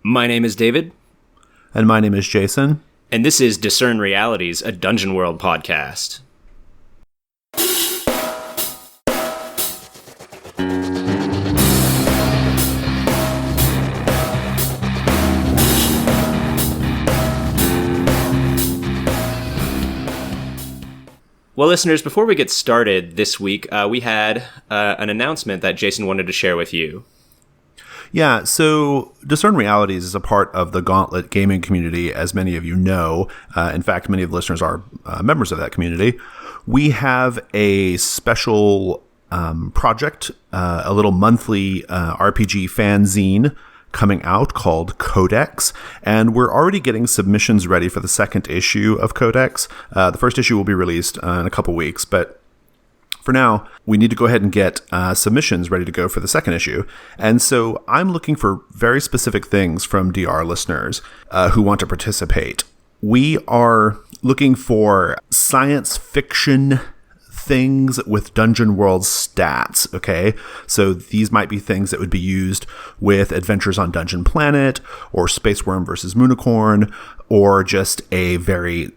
My name is David. And my name is Jason. And this is Discern Realities, a Dungeon World podcast. Well, listeners, before we get started this week, we had an announcement that Jason wanted to share with you. Yeah, so Discern Realities is a part of the Gauntlet gaming community, as many of you know. In fact, many of the listeners are members of that community. We have a special project, a little monthly RPG fanzine coming out called Codex, and we're already getting submissions ready for the second issue of Codex. The first issue will be released in a couple weeks, but for now, we need to go ahead and get submissions ready to go for the second issue. And so I'm looking for very specific things from DR listeners who want to participate. We are looking for science fiction things with Dungeon World stats, okay? So these might be things that would be used with Adventures on Dungeon Planet, or Space Worm versus Moonicorn, or just a very,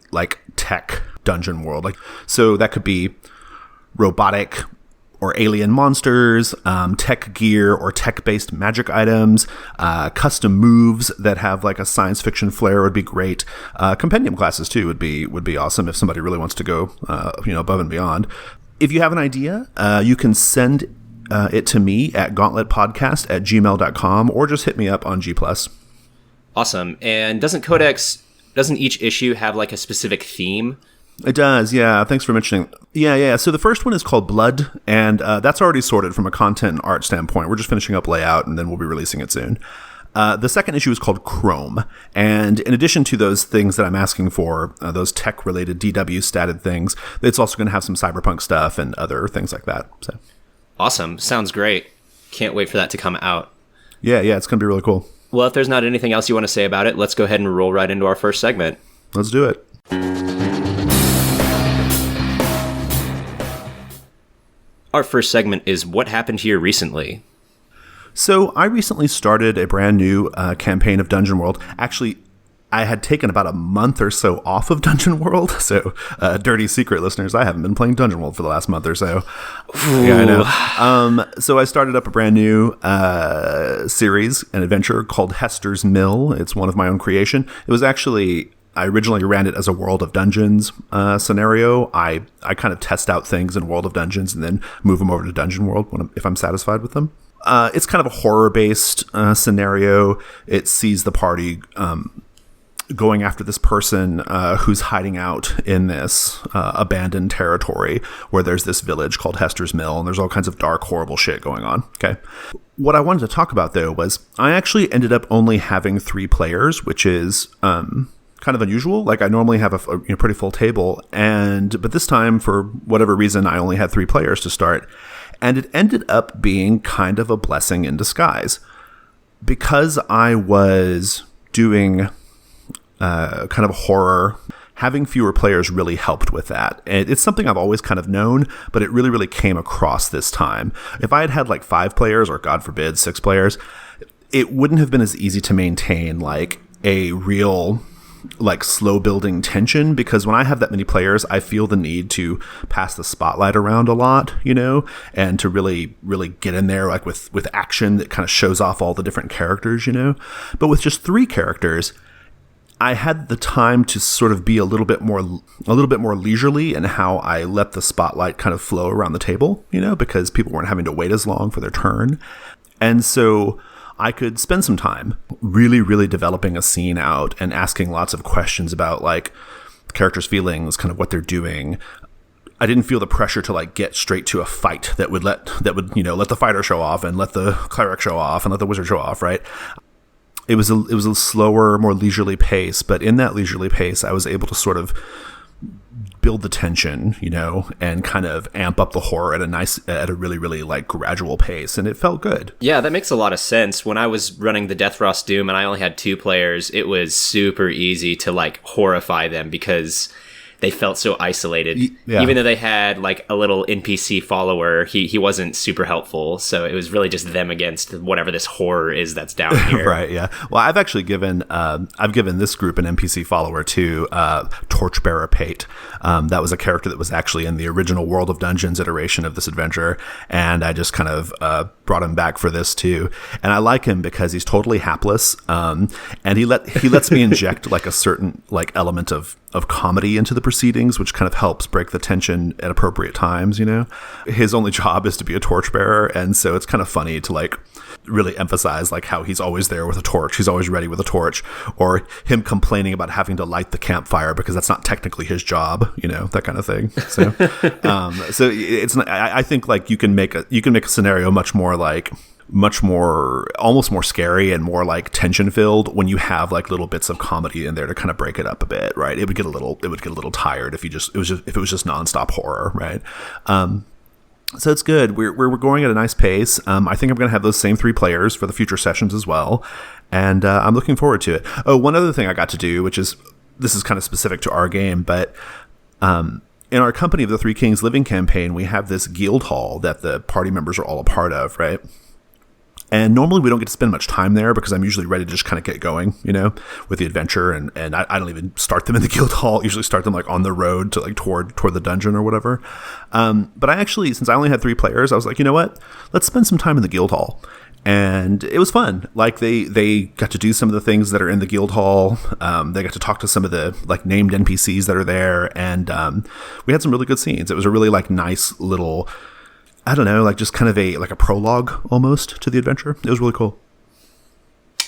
tech Dungeon World. So that could be robotic or alien monsters, tech gear or tech-based magic items, custom moves that have a science fiction flair would be great. Compendium classes too would be awesome if somebody really wants to go above and beyond. If you have an idea, you can send it to me at gauntletpodcast@gmail.com or just hit me up on G+. Awesome. And doesn't each issue have a specific theme? It does, yeah. Thanks for mentioning. Yeah. So the first one is called Blood, and that's already sorted from a content and art standpoint. We're just finishing up layout, and then we'll be releasing it soon. The second issue is called Chrome, and in addition to those things that I'm asking for, those tech-related DW-statted things, it's also going to have some cyberpunk stuff and other things like that. So, awesome. Sounds great. Can't wait for that to come out. Yeah, it's going to be really cool. Well, if there's not anything else you want to say about it, let's go ahead and roll right into our first segment. Let's do it. Our first segment is What Happened Here Recently. So I recently started a brand new campaign of Dungeon World. Actually, I had taken about a month or so off of Dungeon World. So, dirty secret, listeners, I haven't been playing Dungeon World for the last month or so. Ooh. Yeah, I know. So I started up a brand new series, an adventure called Hester's Mill. It's one of my own creation. It was actually... I originally ran it as a World of Dungeons scenario. I kind of test out things in World of Dungeons and then move them over to Dungeon World if I'm satisfied with them. It's kind of a horror-based scenario. It sees the party going after this person who's hiding out in this abandoned territory where there's this village called Hester's Mill, and there's all kinds of dark, horrible shit going on. Okay. What I wanted to talk about, though, was I actually ended up only having 3 players, which is... kind of unusual. I normally have a pretty full table, but this time, for whatever reason, I only had 3 players to start, and it ended up being kind of a blessing in disguise. Because I was doing kind of horror, having fewer players really helped with that. And it's something I've always kind of known, but it really, really came across this time. If I had 5 players, or God forbid, 6 players, it wouldn't have been as easy to maintain a real... slow building tension, because when I have that many players, I feel the need to pass the spotlight around a lot, and to really, really get in there with action that kind of shows off all the different characters, But with just 3 characters, I had the time to sort of be a little bit more leisurely in how I let the spotlight kind of flow around the table, because people weren't having to wait as long for their turn. And so I could spend some time really, really developing a scene out and asking lots of questions about the characters' feelings, kind of what they're doing. I didn't feel the pressure to get straight to a fight that would let the fighter show off and let the cleric show off and let the wizard show off, right? It was a slower, more leisurely pace, but in that leisurely pace, I was able to sort of build the tension, and kind of amp up the horror at a really, really gradual pace, and it felt good. Yeah, that makes a lot of sense. When I was running the Death Frost Doom and I only had 2 players, it was super easy to horrify them, because they felt so isolated. Yeah. Even though they had like a little NPC follower, he wasn't super helpful. So it was really just them against whatever this horror is that's down here. Right, yeah. Well, I've actually given this group an NPC follower too, Torchbearer Pate. That was a character that was actually in the original World of Dungeons iteration of this adventure, and I just kind of brought him back for this too. And I like him because he's totally hapless, and he lets me inject like a certain like element of comedy into the proceedings, which kind of helps break the tension at appropriate times. His only job is to be a torchbearer, and so it's kind of funny to like really emphasize like how he's always there with a torch, he's always ready with a torch, or him complaining about having to light the campfire because that's not technically his job, that kind of thing. So so it's I think like you can make a scenario much more almost more scary and more like tension filled when you have like little bits of comedy in there to kind of break it up a bit, right? It would get a little tired if it was just nonstop horror, right? So it's good. We're going at a nice pace. I think I'm going to have those same 3 players for the future sessions as well, and I'm looking forward to it. Oh, one other thing I got to do, this is kind of specific to our game, but in our Company of the Three Kings Living campaign, we have this guild hall that the party members are all a part of, right? And normally we don't get to spend much time there because I'm usually ready to just kind of get going, with the adventure. And I don't even start them in the guild hall. Usually start them like on the road to like toward the dungeon or whatever. But I actually, since I only had 3 players, I was like, you know what? Let's spend some time in the guild hall. And it was fun. Like they got to do some of the things that are in the guild hall. They got to talk to some of the like named NPCs that are there. And we had some really good scenes. It was a really like nice little, I don't know, like just kind of a prologue almost to the adventure. It was really cool.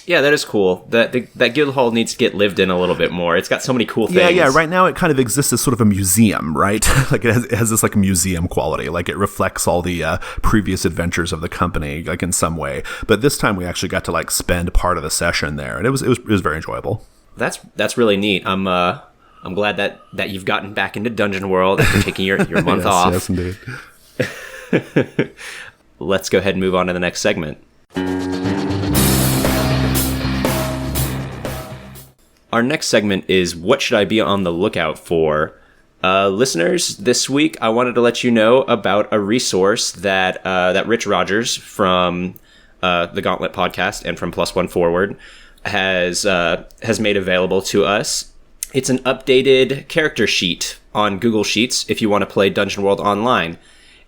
Yeah, that is cool. That guild hall needs to get lived in a little bit more. It's got so many cool things. Yeah. Right now it kind of exists as sort of a museum, right? Like it has this like museum quality. Like it reflects all the previous adventures of the company, like in some way. But this time we actually got to like spend part of the session there, and it was very enjoyable. That's really neat. I'm glad that you've gotten back into Dungeon World after taking your month off. Yes, indeed. Let's go ahead and move on to the next segment. Our next segment is What Should I Be on the Lookout For? Listeners, this week I wanted to let you know about a resource that Rich Rogers from the Gauntlet podcast and from Plus One Forward has made available to us. It's an updated character sheet on Google Sheets if you want to play Dungeon World online.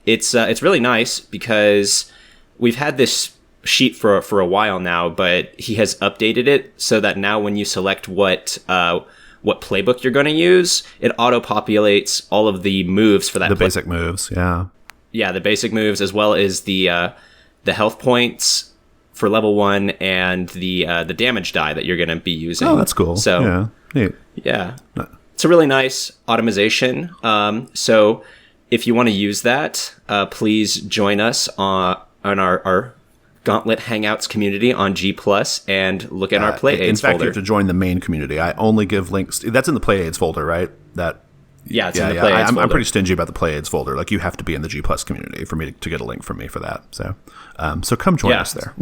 It's really nice because we've had this sheet for a while now, but he has updated it so that now when you select what playbook you're going to use, it auto-populates all of the moves for that. Basic moves, yeah. Yeah, the basic moves as well as the health points for level 1 and the damage die that you're going to be using. Oh, that's cool. So yeah, neat. Yeah. It's a really nice automation. So if you want to use that, please join us on our Gauntlet Hangouts community on G+, and look at our Play Aids folder. In fact, you have to join the main community. I only give links. That's in the Play Aids folder, right? Yeah, it's in the Play Aids folder. I'm pretty stingy about the Play Aids folder. Like, you have to be in the G+ community for me to get a link from me for that. So come join us there.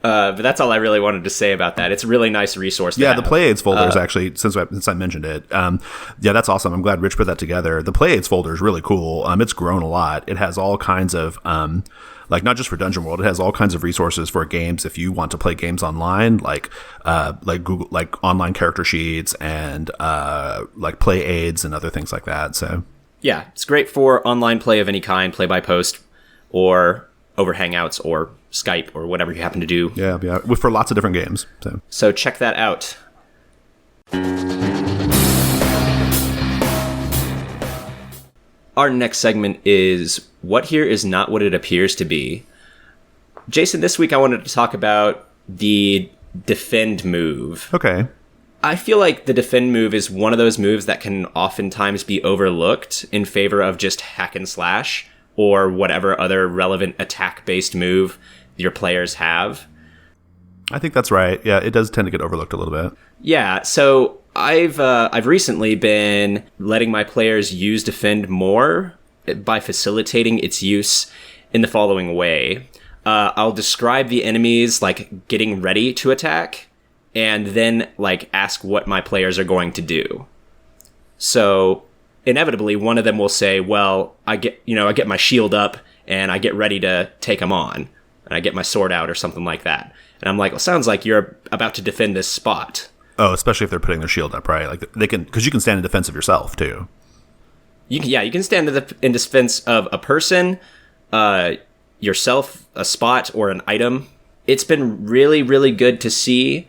But that's all I really wanted to say about that. It's a really nice resource to have. The Play Aids folder is actually, since I mentioned it, that's awesome. I'm glad Rich put that together. The Play Aids folder is really cool. It's grown a lot. It has all kinds of, like not just for Dungeon World, it has all kinds of resources for games if you want to play games online, like Google, like online character sheets and like Play Aids and other things like that. So yeah, it's great for online play of any kind, play by post or over Hangouts or Skype or whatever you happen to do. Yeah, for lots of different games. So check that out. Our next segment is What Here Is Not What It Appears to Be. Jason, this week I wanted to talk about the defend move. Okay. I feel like the defend move is one of those moves that can oftentimes be overlooked in favor of just hack and slash or whatever other relevant attack-based move your players have. I think that's right. Yeah, it does tend to get overlooked a little bit. Yeah, so I've recently been letting my players use defend more by facilitating its use in the following way. I'll describe the enemies like getting ready to attack, and then like ask what my players are going to do. So inevitably one of them will say, well, I get my shield up and I get ready to take them on, and I get my sword out or something like that. And I'm like, well, sounds like you're about to defend this spot. Oh, especially if they're putting their shield up, right? Like they can, because you can stand in defense of yourself too. You can stand in defense of a person, yourself, a spot, or an item. It's been really, really good to see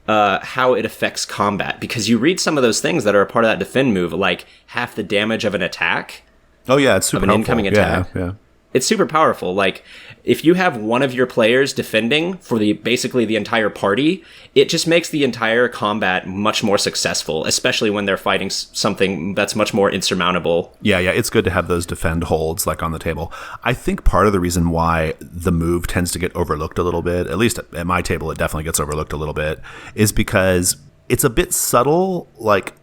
how it affects combat, because you read some of those things that are a part of that defend move, like half the damage of an attack. Oh yeah, it's super of an helpful. Incoming attack. Yeah. It's super powerful. Like, if you have one of your players defending for basically the entire party, it just makes the entire combat much more successful, especially when they're fighting something that's much more insurmountable. Yeah, it's good to have those defend holds like on the table. I think part of the reason why the move tends to get overlooked a little bit, at least at my table it definitely gets overlooked a little bit, is because it's a bit subtle. Like,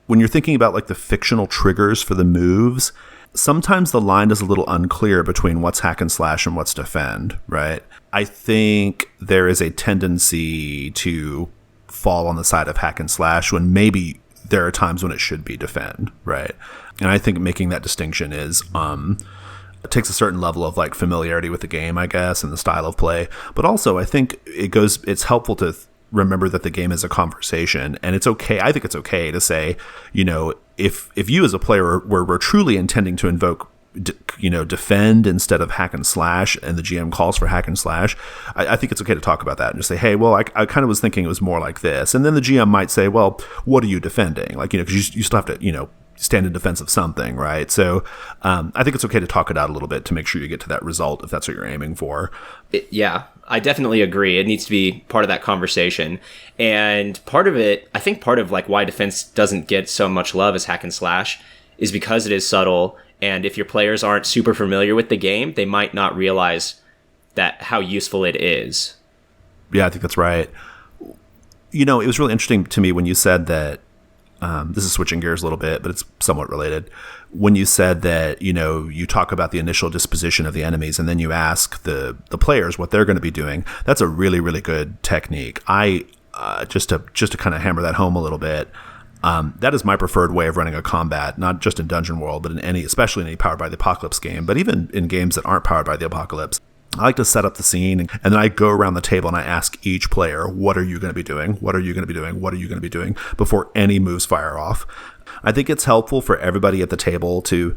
when you're thinking about like the fictional triggers for the moves, sometimes the line is a little unclear between what's hack and slash and what's defend, right? I think there is a tendency to fall on the side of hack and slash when maybe there are times when it should be defend, right? And I think making that distinction is it takes a certain level of like familiarity with the game, I guess, and the style of play. But also I think it's helpful to remember that the game is a conversation, and it's okay. I think it's okay to say, if you as a player were truly intending to invoke, defend instead of hack and slash, and the GM calls for hack and slash, I think it's okay to talk about that and just say, hey, well, I kind of was thinking it was more like this. And then the GM might say, well, what are you defending? Like, because you still have to, stand in defense of something, right? So I think it's okay to talk it out a little bit to make sure you get to that result if that's what you're aiming for. Yeah, I definitely agree. It needs to be part of that conversation. And part of like why defense doesn't get so much love as hack and slash is because it is subtle. And if your players aren't super familiar with the game, they might not realize that how useful it is. Yeah, I think that's right. It was really interesting to me when you said that, this is switching gears a little bit, but it's somewhat related. When you said that, you talk about the initial disposition of the enemies and then you ask the players what they're going to be doing, that's a really, really good technique. I just to kind of hammer that home a little bit, that is my preferred way of running a combat, not just in Dungeon World, but especially in any Powered by the Apocalypse game, but even in games that aren't Powered by the Apocalypse. I like to set up the scene, and then I go around the table and I ask each player, what are you going to be doing? What are you going to be doing? What are you going to be doing? Before any moves fire off. I think it's helpful for everybody at the table to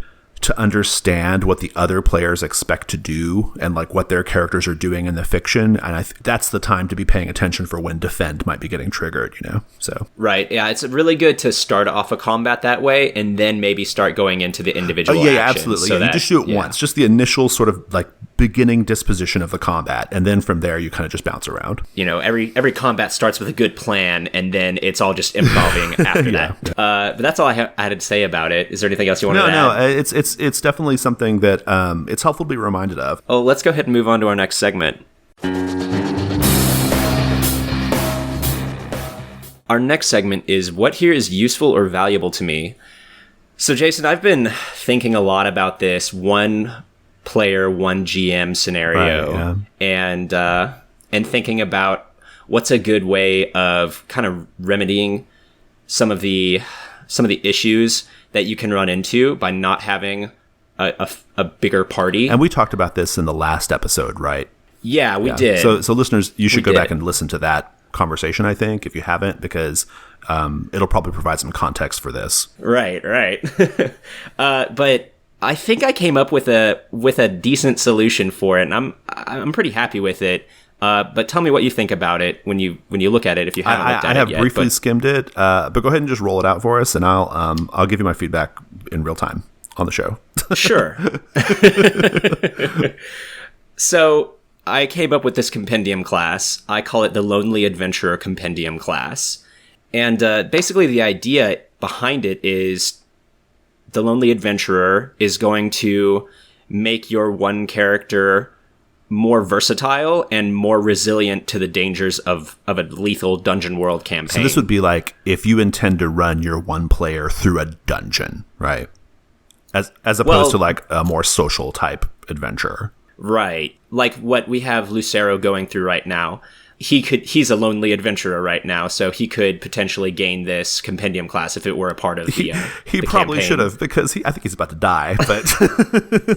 understand what the other players expect to do and like what their characters are doing in the fiction. And that's the time to be paying attention for when defend might be getting triggered, so. Right. Yeah. It's really good to start off a combat that way and then maybe start going into the individual actions. Absolutely. So you just do it once, just the initial sort of like beginning disposition of the combat. And then from there, you kind of just bounce around. Every combat starts with a good plan and then it's all just improving after that. But that's all I had to say about it. Is there anything else you wanted to add? No, it's definitely something that it's helpful to be reminded of. Oh, let's go ahead and move on to our next segment. Our next segment is what here is useful or valuable to me. So, Jason, I've been thinking a lot about this one player, one GM scenario, and thinking about what's a good way of kind of remedying some of the issues that you can run into by not having a bigger party. And we talked about this in the last episode, right? Yeah, we did. So listeners, you should go back and listen to that conversation, I think, if you haven't, because it'll probably provide some context for this. Right. But I think I came up with a decent solution for it, and I'm pretty happy with it. But tell me what you think about it when you look at it, if you haven't looked at it yet. I have briefly skimmed it, but go ahead and just roll it out for us, and I'll give you my feedback in real time on the show. Sure. So I came up with this compendium class. I call it the Lonely Adventurer Compendium class. And basically the idea behind it is the Lonely Adventurer is going to make your one character more versatile and more resilient to the dangers of a lethal Dungeon World campaign. So this would be like if you intend to run your one player through a dungeon, right? As opposed to like a more social type adventure. Right. Like what we have Lucero going through right now. he's a lonely adventurer right now, so he could potentially gain this compendium class if it were a part of the he the probably campaign. should have, because I think he's about to die, but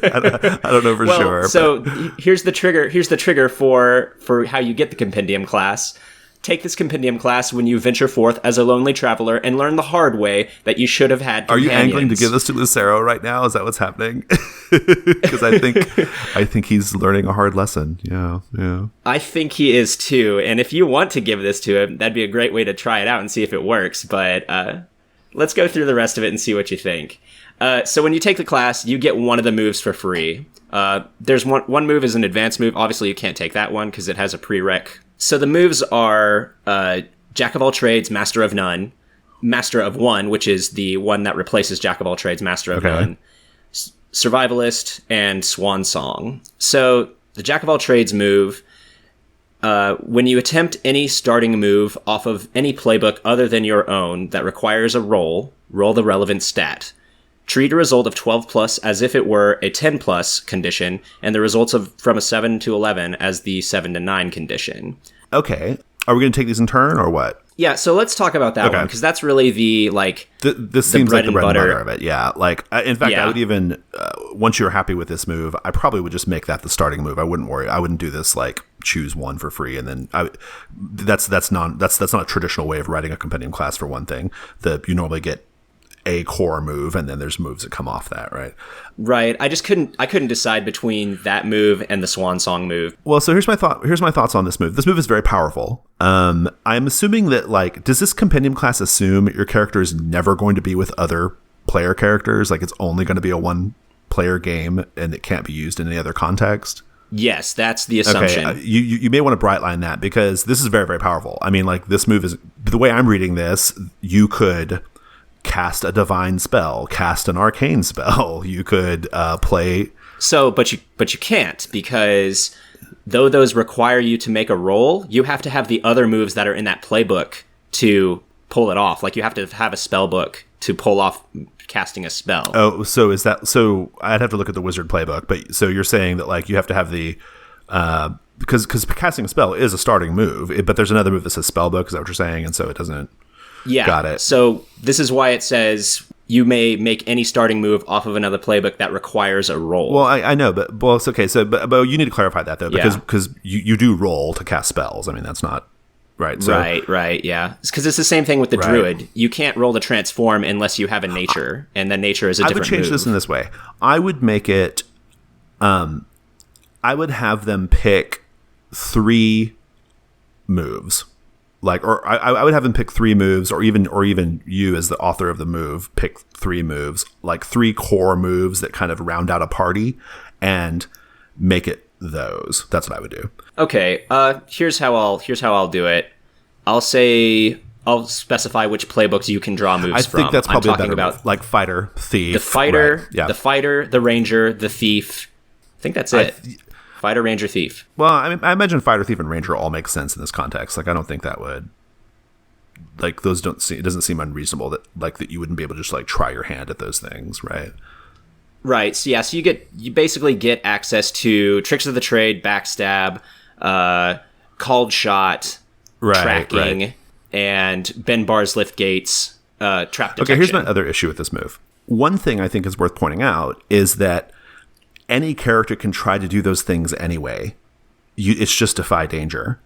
I don't know for sure. So here's the trigger for how you get the compendium class. Take this compendium class when you venture forth as a lonely traveler and learn the hard way that you should have had companions. Are you angling to give this to Lucero right now? Is that what's happening? Because I think he's learning a hard lesson. Yeah. I think he is too. And if you want to give this to him, that'd be a great way to try it out and see if it works. But let's go through the rest of it and see what you think. So when you take the class, you get one of the moves for free. There's one move is an advanced move. Obviously, you can't take that one because it has a prereq. So the moves are Jack of all trades, Master of none, Master of one, which is the one that replaces Jack of all trades, Master of none, Survivalist, and Swan Song. So the Jack of all trades move, when you attempt any starting move off of any playbook other than your own that requires a roll the relevant stat. Treat a result of 12 plus as if it were a 10 plus condition, and the results from a 7 to 11 as the 7 to 9 condition. Okay. Are we going to take these in turn or what? Yeah, so let's talk about that one, because that's really the, this seems like the bread and butter of it. Yeah. In fact, I would even, once you're happy with this move, I probably would just make that the starting move. I wouldn't worry. I wouldn't do this, choose one for free. And then that's not a traditional way of writing a compendium class, for one thing. You normally get a core move, and then there's moves that come off that, right? Right. I couldn't decide between that move and the Swan Song move. Well, so here's my thoughts on this move. This move is very powerful. I'm assuming that, does this compendium class assume your character is never going to be with other player characters? It's only going to be a one player game and it can't be used in any other context? Yes, that's the assumption. Okay, you may want to brightline that, because this is very, very powerful. I mean, this move is, the way I'm reading this, you could cast a divine spell, cast an arcane spell. You could play. So, but you can't, because though those require you to make a roll, you have to have the other moves that are in that playbook to pull it off. You have to have a spell book to pull off casting a spell. Oh, so is that so? I'd have to look at the wizard playbook, but so you're saying that you have to have the because casting a spell is a starting move, but there's another move that says spell book. Is that what you're saying? And so it doesn't. Yeah. Got it. So this is why it says you may make any starting move off of another playbook that requires a roll. Well, I know, but it's okay. So, but you need to clarify that though, because you do roll to cast spells. I mean, that's not right. So, right. Yeah, because it's the same thing with the druid. You can't roll to transform unless you have a nature, and then nature is a different move. I would change this in this way. I would make it. I would have them pick 3 moves. I would have them pick 3 moves, or even you as the author of the move pick 3 moves, 3 core moves that kind of round out a party, and make it those. That's what I would do. Okay. Here's how I'll do it. I'll specify which playbooks you can draw moves from. I think that's probably a better move. Fighter, thief, the fighter, right. Yeah. The fighter, the ranger, the thief. I think that's it. Fighter, ranger, thief. Well, I mean, I imagine fighter, thief, and ranger all make sense in this context. I don't think that would, those don't seem. It doesn't seem unreasonable that that you wouldn't be able to just try your hand at those things, right? Right. So yeah. So you basically get access to tricks of the trade, backstab, called shot, tracking, and bend bars, lift gates, trap detection. Okay. Here's my other issue with this move. One thing I think is worth pointing out is that any character can try to do those things anyway. It's just defy danger.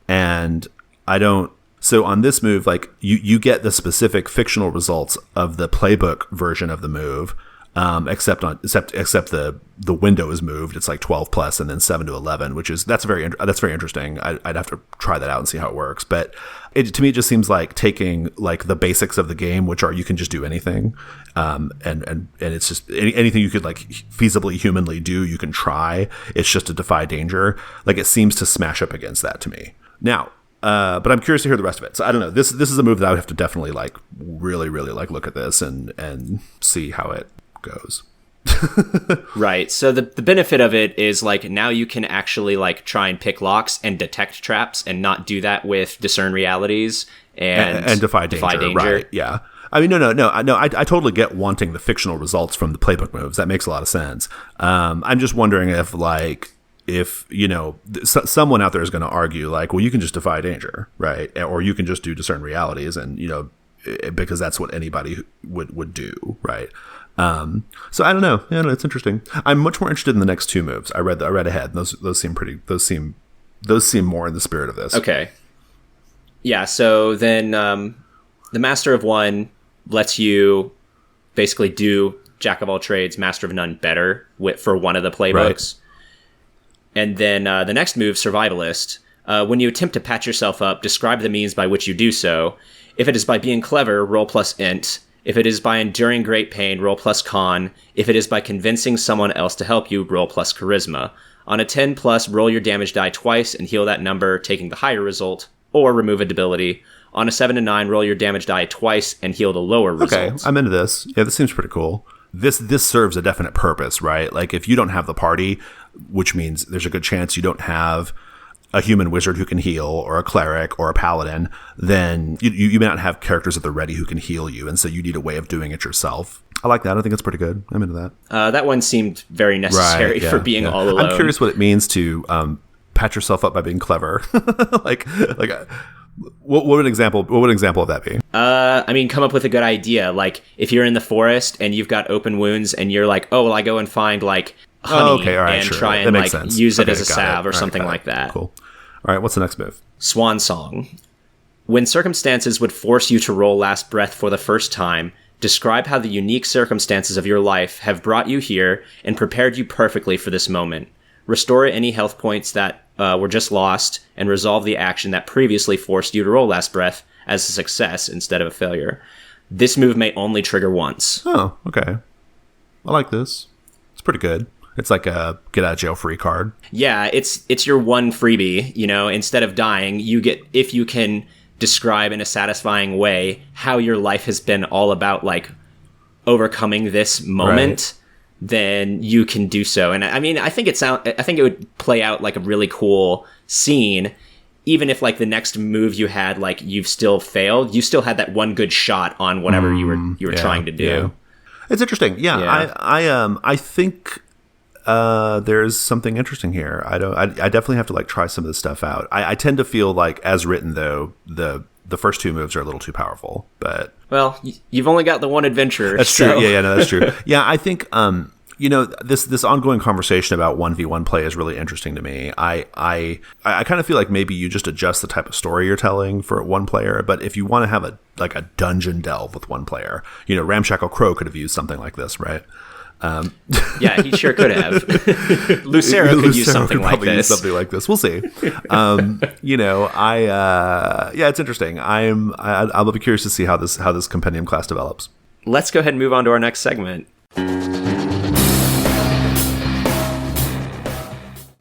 And I don't... So on this move, you get the specific fictional results of the playbook version of the move, except the window is moved. It's 12 plus and then 7 to 11, which is that's very interesting. I'd have to try that out and see how it works. But to me, it just seems like taking the basics of the game, which are you can just do anything, and it's just anything you could feasibly humanly do, you can try. It's just to defy danger. It seems to smash up against that to me. Now, but I'm curious to hear the rest of it. So I don't know. This is a move that I would have to definitely really look at this and see how it goes. Right. So the benefit of it is now you can actually try and pick locks and detect traps and not do that with discern realities and defy danger. Right. Yeah. I mean, no. I totally get wanting the fictional results from the playbook moves. That makes a lot of sense. I'm just wondering if if someone out there is going to argue like, well, you can just defy danger, right? Or you can just do discern realities, and because that's what anybody would do, right? So I don't know. Yeah, no, it's interesting. I'm much more interested in the next two moves. I read ahead. Those seem more in the spirit of this. Okay. Yeah. So then the Master of One lets you basically do Jack of all trades, Master of none better for one of the playbooks. Right. And then the next move, Survivalist. When you attempt to patch yourself up, describe the means by which you do so. If it is by being clever, roll plus int. If it is by enduring great pain, roll plus con. If it is by convincing someone else to help you, roll plus charisma. On a 10 plus, roll your damage die twice and heal that number, taking the higher result, or remove a debility. On a 7 to 9, roll your damage die twice and heal the lower result. Okay, I'm into this. Yeah, this seems pretty cool. This serves a definite purpose, right? Like if you don't have the party, which means there's a good chance you don't have a human wizard who can heal, or a cleric, or a paladin, then you may not have characters at the ready who can heal you, and so you need a way of doing it yourself. I like that. I think it's pretty good. I'm into that. That one seemed very necessary for being all alone. I'm curious what it means to patch yourself up by being clever. What would an example of that be? I mean, come up with a good idea. Like if you're in the forest and you've got open wounds, and you're like, oh, well, I go and find like honey try and like use it as a salve or something like that. Cool. All right, what's the next move? Swan Song. When circumstances would force you to roll last breath for the first time, describe how the unique circumstances of your life have brought you here and prepared you perfectly for this moment. Restore any health points that were just lost, and resolve the action that previously forced you to roll last breath as a success instead of a failure. This move may only trigger once. Oh, okay. I like this. It's pretty good. It's like a get out of jail free card. Yeah, it's your one freebie. Instead of dying, you get, if you can describe in a satisfying way how your life has been all about like overcoming this moment, then you can do so. And I mean, I think it would play out like a really cool scene, even if like the next move you had, like you've still failed, you still had that one good shot on whatever you were trying to do. Yeah. It's interesting. Yeah. I think there's something interesting here. I definitely have to like try some of this stuff out. I tend to feel like, as written though, the first two moves are a little too powerful. But well, you've only got the one adventure. That's true. Yeah, no, that's true. Yeah, I think this ongoing conversation about 1v1 play is really interesting to me. I kind of feel like maybe you just adjust the type of story you're telling for one player, but if you want to have a dungeon delve with one player, Ramshackle Crow could have used something like this, right? Yeah, he sure could have. Lucero could use something like this. Something like this. We'll see. It's interesting. I'll be curious to see how this compendium class develops. Let's go ahead and move on to our next segment.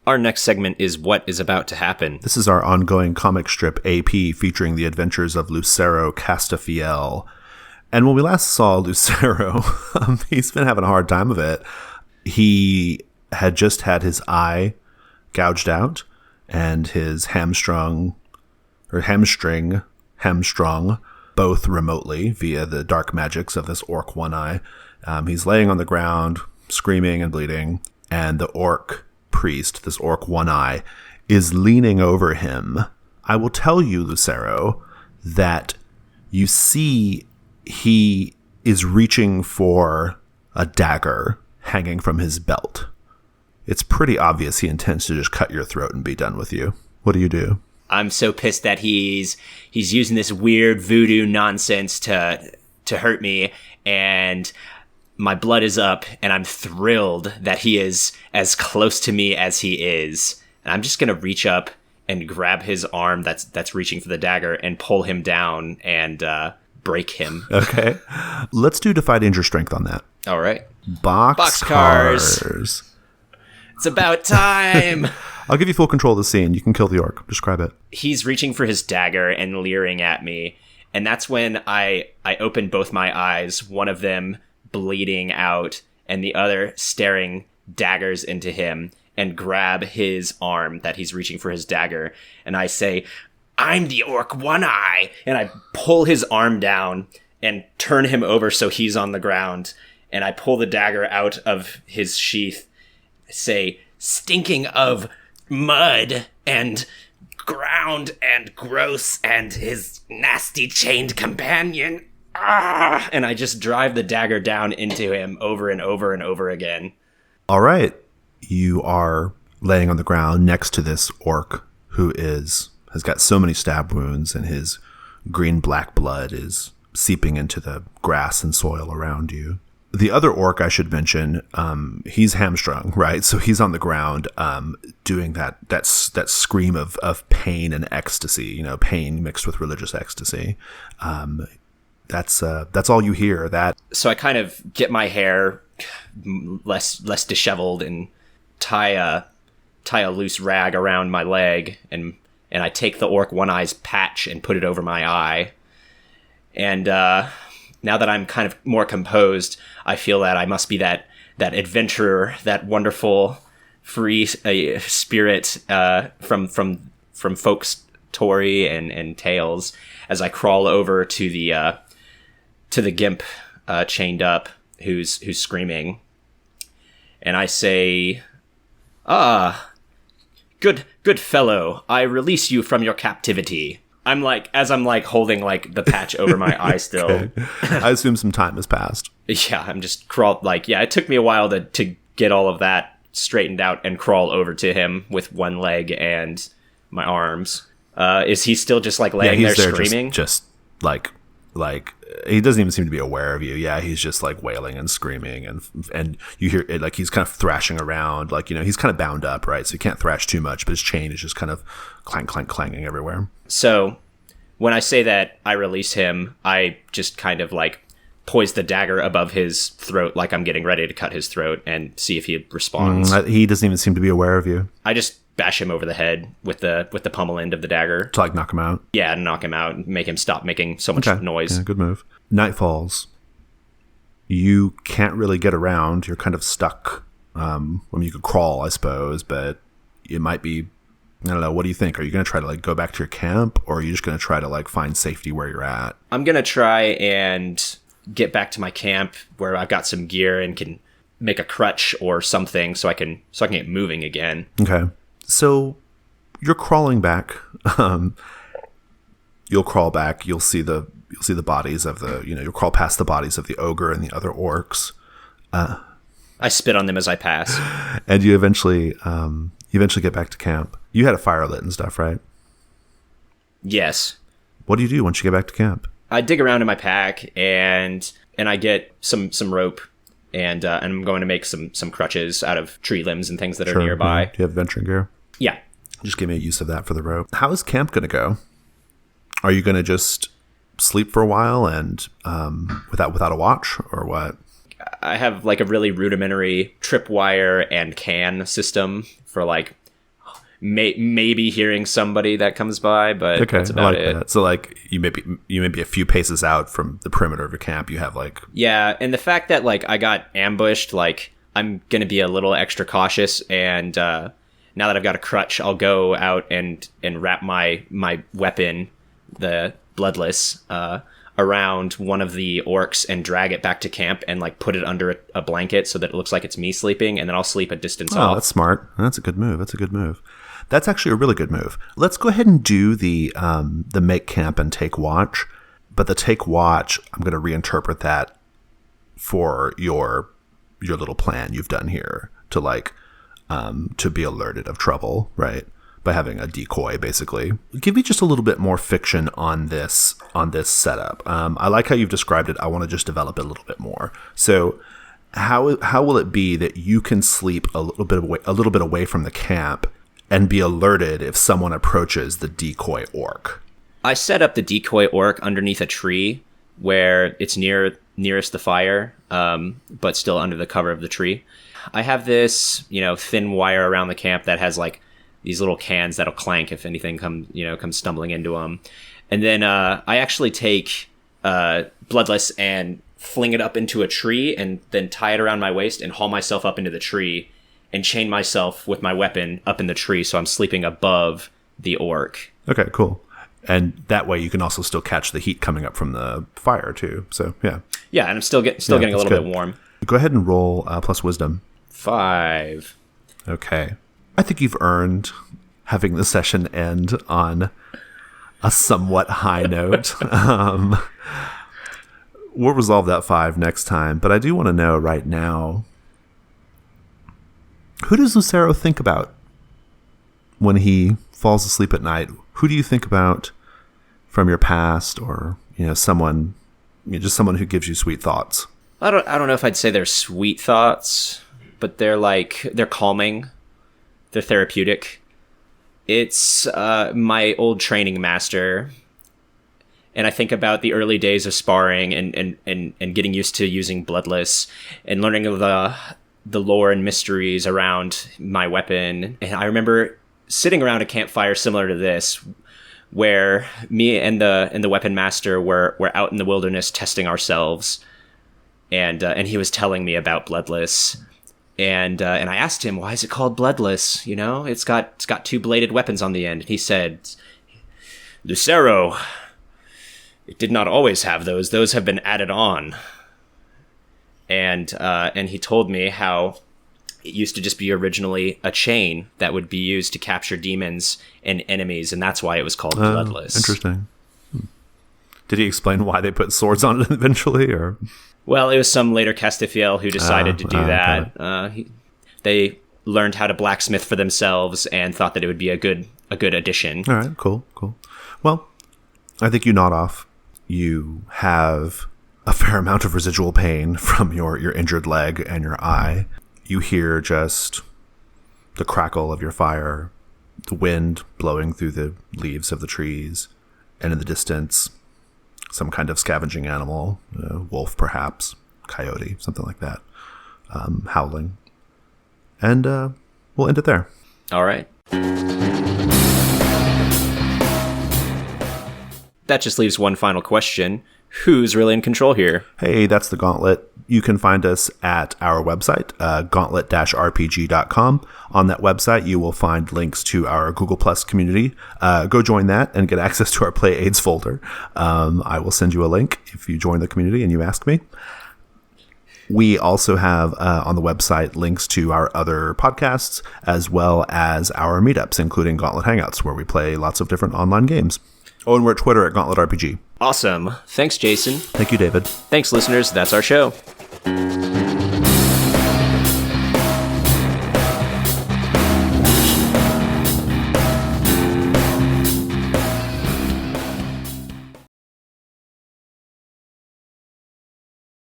Our next segment is What is About to Happen. This is our ongoing comic strip AP featuring the adventures of Lucero Castafiel. And when we last saw Lucero, he's been having a hard time of it. He had just had his eye gouged out and his hamstring, both remotely via the dark magics of this orc one eye. He's laying on the ground, screaming and bleeding, and the orc priest, this orc one eye, is leaning over him. I will tell you, Lucero, that you see he is reaching for a dagger hanging from his belt. It's pretty obvious he intends to just cut your throat and be done with you. What do you do? I'm so pissed that he's using this weird voodoo nonsense to hurt me, and my blood is up, and I'm thrilled that he is as close to me as he is. And I'm just going to reach up and grab his arm that's reaching for the dagger and pull him down and break him. Okay. Let's do Defy Danger Strength on that. All right. Boxcars. It's about time. I'll give you full control of the scene. You can kill the orc. Describe it. He's reaching for his dagger and leering at me. And that's when I open both my eyes, one of them bleeding out and the other staring daggers into him, and grab his arm that he's reaching for his dagger. And I say, "I'm the orc one eye." And I pull his arm down and turn him over so he's on the ground. And I pull the dagger out of his sheath, say, stinking of mud and ground and gross and his nasty chained companion. Ah! And I just drive the dagger down into him over and over and over again. All right. You are laying on the ground next to this orc who has got so many stab wounds, and his green-black blood is seeping into the grass and soil around you. The other orc, I should mention, he's hamstrung, right? So he's on the ground doing that scream of pain and ecstasy, pain mixed with religious ecstasy. That's all you hear. So I kind of get my hair less disheveled and tie a loose rag around my leg, and I take the orc one eye's patch and put it over my eye. And now that I'm kind of more composed, I feel that I must be that adventurer, that wonderful free spirit from folks story and tales, as I crawl over to the gimp chained up who's screaming, and I say, good fellow, I release you from your captivity. I'm holding the patch over my eye still. Okay. I assume some time has passed. Yeah, I'm just it took me a while to get all of that straightened out and crawl over to him with one leg and my arms. Is he still just laying there screaming? Just he doesn't even seem to be aware of you. Yeah, he's just wailing and screaming, and you hear it, he's kind of thrashing around, he's kind of bound up, right? So he can't thrash too much, but his chain is just kind of clanging everywhere. So when I say that I release him, I just kind of poise the dagger above his throat, like I'm getting ready to cut his throat, and see if he responds. He doesn't even seem to be aware of you. I just bash him over the head with the pommel end of the dagger to knock him out. Yeah, knock him out and make him stop making so much noise. Yeah, good move. Night falls. You can't really get around. You're kind of stuck. You could crawl, I suppose, but it might be, I don't know. What do you think? Are you going to try to go back to your camp, or are you just going to try to find safety where you're at? I'm going to try and get back to my camp where I've got some gear and can make a crutch or something so I can get moving again. Okay. So you're crawling back. You'll crawl back. You'll see the bodies of you'll crawl past the bodies of the ogre and the other orcs. I spit on them as I pass. And you eventually get back to camp. You had a fire lit and stuff, right? Yes. What do you do once you get back to camp? I dig around in my pack and I get some rope. And I'm going to make some crutches out of tree limbs and things that are nearby. Yeah. Do you have adventuring gear? Yeah. Just give me a use of that for the rope. How is camp going to go? Are you going to just sleep for a while and without a watch, or what? I have a really rudimentary tripwire and can system for maybe hearing somebody that comes by, but that's about it. That. So you may be a few paces out from the perimeter of your camp. You have yeah, and the fact that I got ambushed, I'm gonna be a little extra cautious, and now that I've got a crutch, I'll go out and wrap my weapon, the bloodless, around one of the orcs and drag it back to camp and put it under a blanket so that it looks like it's me sleeping, and then I'll sleep a distance off. Oh, that's smart. That's a good move. That's actually a really good move. Let's go ahead and do the make camp and take watch. But the take watch, I'm going to reinterpret that for your little plan you've done here to be alerted of trouble, right? By having a decoy, basically. Give me just a little bit more fiction on this setup. I like how you've described it. I want to just develop it a little bit more. So how will it be that you can sleep a little bit away from the camp and be alerted if someone approaches the decoy orc? I set up the decoy orc underneath a tree where it's nearest the fire, but still under the cover of the tree. I have this, thin wire around the camp that has these little cans that'll clank if anything comes stumbling into them. And then I actually take bloodless and fling it up into a tree and then tie it around my waist and haul myself up into the tree and chain myself with my weapon up in the tree so I'm sleeping above the orc. Okay, cool. And that way you can also still catch the heat coming up from the fire too. So, yeah. Yeah, and I'm still getting a little bit warm. Go ahead and roll plus wisdom. 5. Okay. I think you've earned having the session end on a somewhat high note. We'll resolve that 5 next time, but I do want to know right now, who does Lucero think about when he falls asleep at night? Who do you think about from your past, or someone, just someone who gives you sweet thoughts? I don't know if I'd say they're sweet thoughts, but they're calming, they're therapeutic. It's my old training master, and I think about the early days of sparring and getting used to using bloodless and learning of the lore and mysteries around my weapon. And I remember sitting around a campfire similar to this, where me and the weapon master were out in the wilderness testing ourselves, and he was telling me about bloodless. And I asked him, why is it called bloodless? It's got 2 bladed weapons on the end. And he said, Lucero, it did not always have those. Those have been added on. And he told me how it used to just be originally a chain that would be used to capture demons and enemies, and that's why it was called bloodless. Interesting. Did he explain why they put swords on it eventually, or? Well, it was some later Castafiel who decided to do that. They learned how to blacksmith for themselves and thought that it would be a good addition. All right, cool. Well, I think you nod off. You have a fair amount of residual pain from your injured leg and your eye. You hear just the crackle of your fire, the wind blowing through the leaves of the trees, and in the distance, some kind of scavenging animal, wolf perhaps, coyote, something like that, howling. And we'll end it there. All right. That just leaves one final question. Who's really in control here? Hey, that's the Gauntlet. You can find us at our website, gauntlet-rpg.com. On that website, you will find links to our Google Plus community. Go join that and get access to our Play Aids folder. I will send you a link if you join the community and you ask me. We also have on the website links to our other podcasts, as well as our meetups, including Gauntlet Hangouts, where we play lots of different online games. Oh, and we're at Twitter at Gauntlet RPG. Awesome. Thanks, Jason. Thank you, David. Thanks, listeners. That's our show.